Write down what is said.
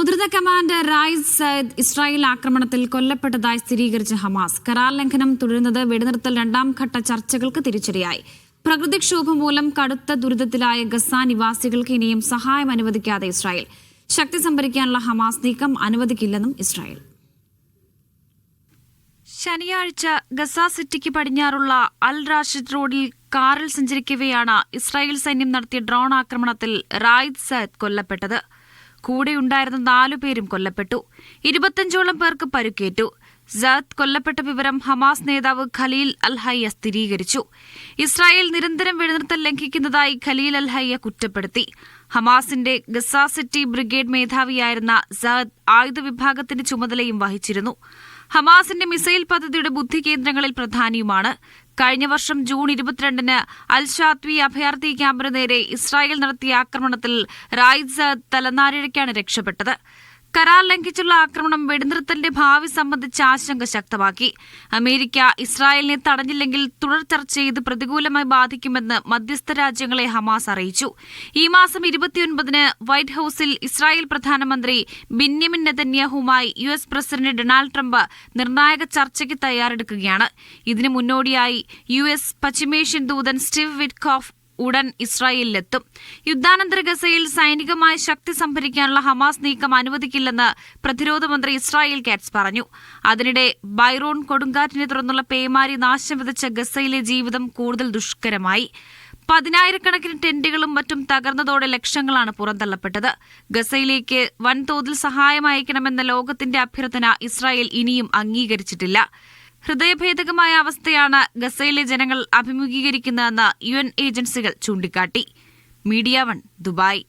മുതിർന്ന commander Rais Sayyid Israel ആക്രമണത്തിൽ കൊല്ലപ്പെട്ടതായി സ്ഥിരീകരിച്ച ഹമാസ്. കരാർ ലംഘനം തുടരുന്നത് വെടിനിർത്തൽ രണ്ടാം ഘട്ട ചർച്ചകൾക്ക് തിരിച്ചടിയായി. പ്രകൃതിക്ഷോഭം മൂലം കടുത്ത ദുരിതത്തിലായ ഗസ നിവാസികൾക്ക് ഇനിയും സഹായം അനുവദിക്കാതെ ഇസ്രായേൽ. ശക്തി സംഭരിക്കാനുള്ള ഹമാസ് നീക്കം അനുവദിക്കില്ലെന്നും ഇസ്രായേൽ. ശനിയാഴ്ച ഗസ സിറ്റിക്ക് പടിഞ്ഞാറുള്ള അൽ റാഷിദ് റോഡിൽ കാറിൽ സഞ്ചരിക്കവെയാണ് ഇസ്രായേൽ സൈന്യം നടത്തിയ ഡ്രോൺ ആക്രമണത്തിൽ റായിസ് സയ്യിദ് കൊല്ലപ്പെട്ടത്. കൂടെയുണ്ടായിരുന്ന 4 പേരും കൊല്ലപ്പെട്ടു. 25ഓളം പേർക്ക് പരുക്കേറ്റു. സയ്യിദ് കൊല്ലപ്പെട്ട വിവരം ഹമാസ് നേതാവ് ഖലീൽ അൽ ഹയ്യ സ്ഥിരീകരിച്ചു. ഇസ്രായേൽ നിരന്തരം വെടിനിർത്തൽ ലംഘിക്കുന്നതായി ഖലീൽ അൽ ഹയ്യ കുറ്റപ്പെടുത്തി. ഹമാസിന്റെ ഗസ സിറ്റി ബ്രിഗേഡ് മേധാവിയായിരുന്ന സയ്യിദ് ആയുധ വിഭാഗത്തിന്റെ ചുമതലയും വഹിച്ചിരുന്നു. ഹമാസിന്റെ മിസൈൽ പദ്ധതിയുടെ ബുദ്ധി കേന്ദ്രങ്ങളിൽ പ്രധാനിയുമാണ്. കഴിഞ്ഞ വർഷം ജൂൺ 22-ന് അൽ ഷാത്വി അഭയാർത്ഥി ക്യാമ്പിന് നേരെ ഇസ്രായേൽ നടത്തിയ ആക്രമണത്തിൽ റായിസ് സയ്യിദ് തലനാരിഴയ്ക്കാണ് രക്ഷപ്പെട്ടത്. കരാർ ലംഘിച്ചുള്ള ആക്രമണം വെടിനിർത്തലിന്റെ ഭാവി സംബന്ധിച്ച ആശങ്ക ശക്തമാക്കി. അമേരിക്ക ഇസ്രായേലിനെ തടഞ്ഞില്ലെങ്കിൽ തുടർ ചർച്ച ചെയ്ത് പ്രതികൂലമായി ബാധിക്കുമെന്ന് മധ്യസ്ഥ രാജ്യങ്ങളെ ഹമാസ് അറിയിച്ചു. ഈ മാസം 29-ന് വൈറ്റ് ഹൌസിൽ ഇസ്രായേൽ പ്രധാനമന്ത്രി ബെന്യാമിൻ നെതന്യാഹുവുമായി US പ്രസിഡന്റ് ഡൊണാൾഡ് ട്രംപ് നിർണായക ചർച്ചയ്ക്ക് തയ്യാറെടുക്കുകയാണ്. ഇതിനു മുന്നോടിയായി US പശ്ചിമേഷ്യൻ ദൂതൻ സ്റ്റീവ് വിറ്റ്കോഫ് ഉടൻ ഇസ്രായേലിലെത്തും. യുദ്ധാനന്തര ഗസയിൽ സൈനികമായ ശക്തി സംഭരിക്കാനുള്ള ഹമാസ് നീക്കം അനുവദിക്കില്ലെന്ന് പ്രതിരോധ മന്ത്രി ഇസ്രായേൽ കാറ്റ്സ് പറഞ്ഞു. അതിനിടെ ബൈറോൺ കൊടുങ്കാറ്റിനെ തുടർന്നുള്ള പേമാരി നാശം വിതച്ച ഗസയിലെ ജീവിതം കൂടുതൽ ദുഷ്കരമായി. 10,000-കണക്കിന് ടെന്റുകളും മറ്റും തകർന്നതോടെ ലക്ഷങ്ങളാണ് പുറന്തള്ളപ്പെട്ടത്. ഗസയിലേക്ക് വൻതോതിൽ സഹായം അയക്കണമെന്ന ലോകത്തിന്റെ അഭ്യർത്ഥന ഇസ്രായേൽ ഇനിയും അംഗീകരിച്ചിട്ടില്ല. ഹൃദയഭേദകമായ അവസ്ഥയാണ് ഗസയിലെ ജനങ്ങൾ അഭിമുഖീകരിക്കുന്നതെന്ന് UN ഏജൻസികൾ ചൂണ്ടിക്കാട്ടി. Media 1 Dubai.